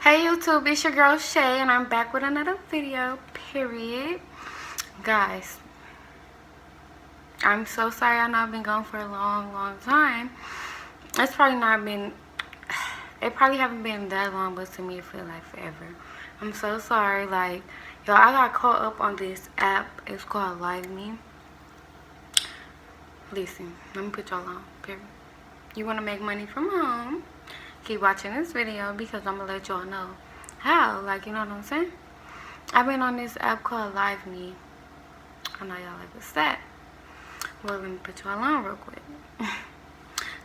Hey YouTube, it's your girl Shay and I'm back with another video, period. Guys, I'm so sorry I know I've been gone for a long time. It probably haven't been that long, but to me it feels like forever. I'm so sorry, like, y'all, I got caught up on this app. It's called LiveMe. Listen, let me put y'all on, period. You want to make money from home? Keep watching this video because I'm gonna let y'all know how, like, you know what I'm saying. I've been on this app called LiveMe. I know y'all like, what's that? Well, let me put y'all on real quick.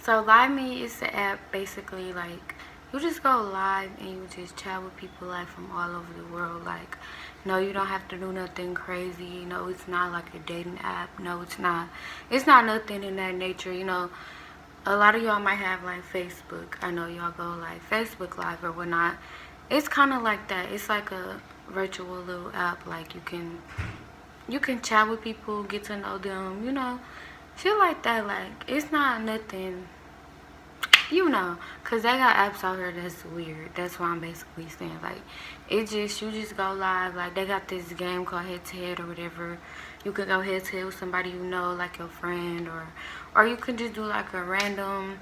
So LiveMe is the app, basically, like, you just go live and you just chat with people like from all over the world. Like, no, you don't have to do nothing crazy. No, it's not like a dating app. No, it's not nothing in that nature. You know, a lot of y'all might have like Facebook. I know y'all go like Facebook Live or whatnot. It's kind of like that. It's like a virtual little app. Like, you can chat with people, get to know them, you know, shit like that. Like, it's not nothing, you know, because they got apps out here that's weird. That's what I'm basically saying. Like, you just go live. Like, they got this game called head to head or whatever. You could go head to head with somebody you know, like your friend, or you could just do like a random,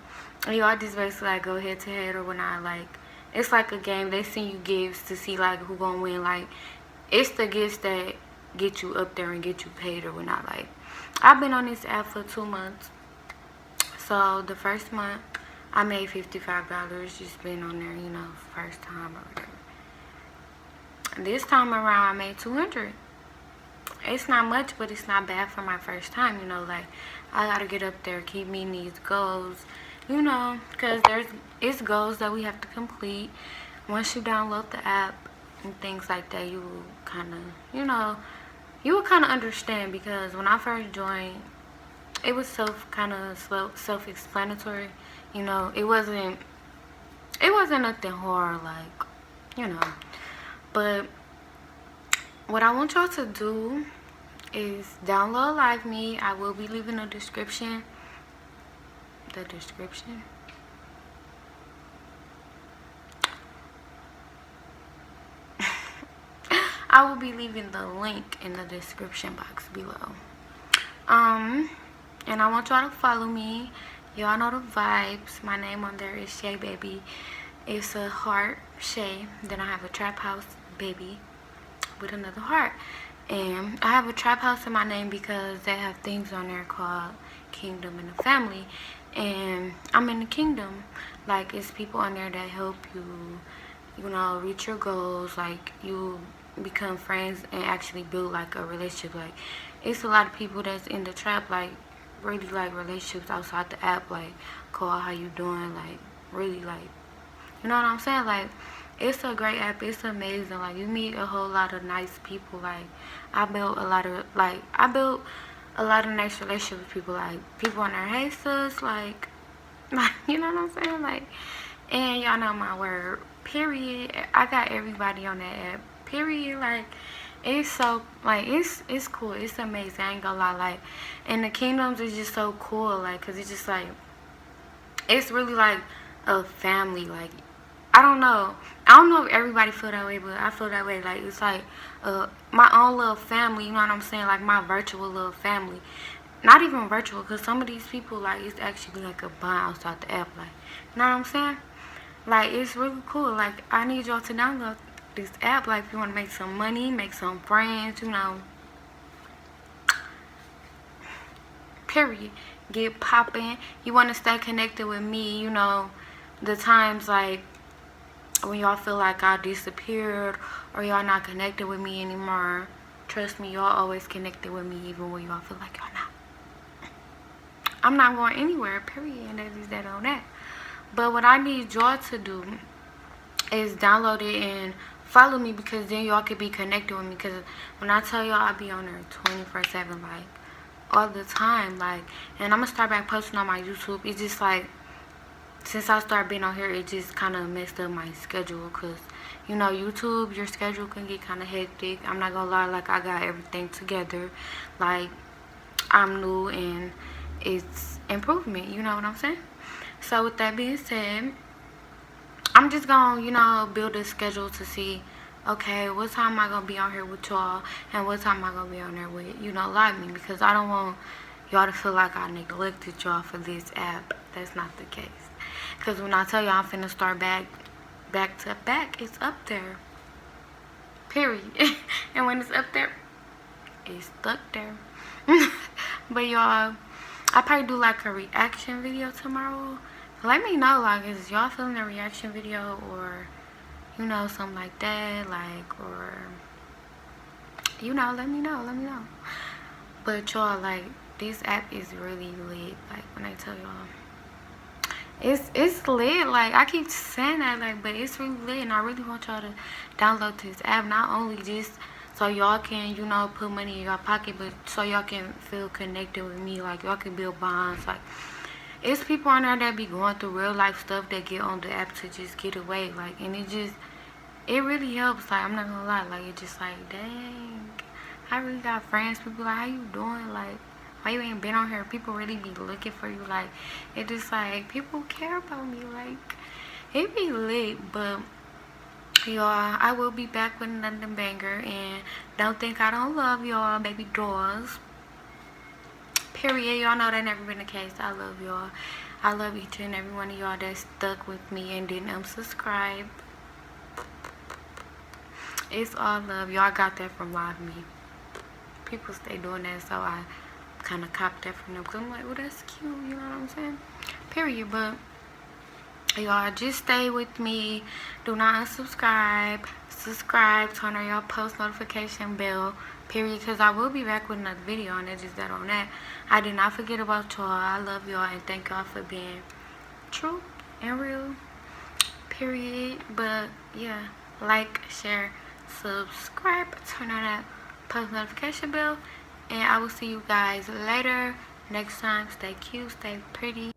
y'all just basically like go head to head or whatnot. Like, it's like a game. They send you gifts to see like who gonna win. Like, it's the gifts that get you up there and get you paid or whatnot. Like, I've been on this app for 2 months. So the first month I made $55 just being on there, you know, first time or whatever. This time around I made 200. It's not much, but it's not bad for my first time, you know. Like, I gotta get up there, keep meeting these goals, you know, because it's goals that we have to complete. Once you download the app and things like that, you will kind of, you know, you will kind of understand. Because when I first joined, it was self-explanatory, you know. It wasn't nothing hard, like, you know. But what I want y'all to do is download LiveMe. I will be leaving a description. I will be leaving the link in the description box below. And I want y'all to follow me. Y'all know the vibes. My name on there is Shay Baebyiiee. It's a heart, Shay. Then I have a trap house, baby, with another heart. And I have a trap house in my name because they have things on there called Kingdom in the Family. And I'm in the kingdom. Like, it's people on there that help you, you know, reach your goals. Like, you become friends and actually build like a relationship. Like, it's a lot of people that's in the trap, like, really like relationships outside the app, like, call how you doing, like, really, like, you know what I'm saying? Like, it's a great app. It's amazing. Like, you meet a whole lot of nice people. Like, I built a lot of nice relationships with people. Like, people on there, hey sis, like, you know what I'm saying? Like, and y'all know my word, period. I got everybody on that app, period. Like, it's so, like, it's cool. It's amazing. I ain't gonna lie. Like, and the kingdoms is just so cool. Like, cause it's just like, it's really like a family. Like, I don't know if everybody feel that way, but I feel that way. Like, it's like my own little family, you know what I'm saying? Like, my virtual little family. Not even virtual, because some of these people, like, it's actually like a bond outside the app. Like, you know what I'm saying? Like, it's really cool. Like, I need y'all to download this app. Like, if you want to make some money, make some friends, you know, period. Get popping. You want to stay connected with me, you know, the times, like, when y'all feel like I disappeared or y'all not connected with me anymore. Trust me, y'all always connected with me even when y'all feel like y'all not. I'm not going anywhere, period. And that is that on that. But what I need y'all to do is download it and follow me, because then y'all could be connected with me. Because when I tell y'all, I be on there 24/7, like, all the time. Like, and I'm gonna start back posting on my YouTube. It's just like, since I started being on here, it just kind of messed up my schedule. Because, you know, YouTube, your schedule can get kind of hectic. I'm not gonna lie, like, I got everything together. Like, I'm new and it's improvement, you know what I'm saying? So with that being said, I'm just gonna, you know, build a schedule to see, okay, what time am I gonna be on here with y'all, and what time am I gonna be on there with, you know, live me, because I don't want y'all to feel like I neglected y'all for this app. That's not the case. Because when I tell y'all I'm finna start back to back, it's up there. Period. And when it's up there, it's stuck there. But y'all, I probably do like a reaction video tomorrow. Let me know, like, is y'all feeling a reaction video, or, you know, something like that, like, or, you know, let me know. But y'all, like, this app is really lit. Like, when I tell y'all, it's lit. Like, I keep saying that, like, but it's really lit, and I really want y'all to download this app, not only just so y'all can, you know, put money in your pocket, but so y'all can feel connected with me. Like, y'all can build bonds. Like, it's people on there that be going through real life stuff that get on the app to just get away. Like, and it really helps. Like, I'm not gonna lie. Like, it's just like, dang, I really got friends. People like, how you doing? Like, why you ain't been on here? People really be looking for you. Like, it just like, people care about me. Like, it be lit. But y'all, I will be back with another banger, and don't think I don't love y'all, baby dolls. Period. Y'all know that never been the case. I love y'all. I love each and every one of y'all that stuck with me and didn't unsubscribe. It's all love. Y'all got that from Live Me. People stay doing that, so I kind of copped that from them, because I'm like, oh, that's cute, you know what I'm saying? Period. But y'all, just stay with me. Do not unsubscribe. Subscribe. Turn on your post notification bell. Period. Because I will be back with another video, and it's just that on that. I did not forget about y'all. I love y'all, and thank y'all for being true and real. Period. But yeah, like, share, subscribe, turn on that post notification bell, and I will see you guys later. Next time, stay cute, stay pretty.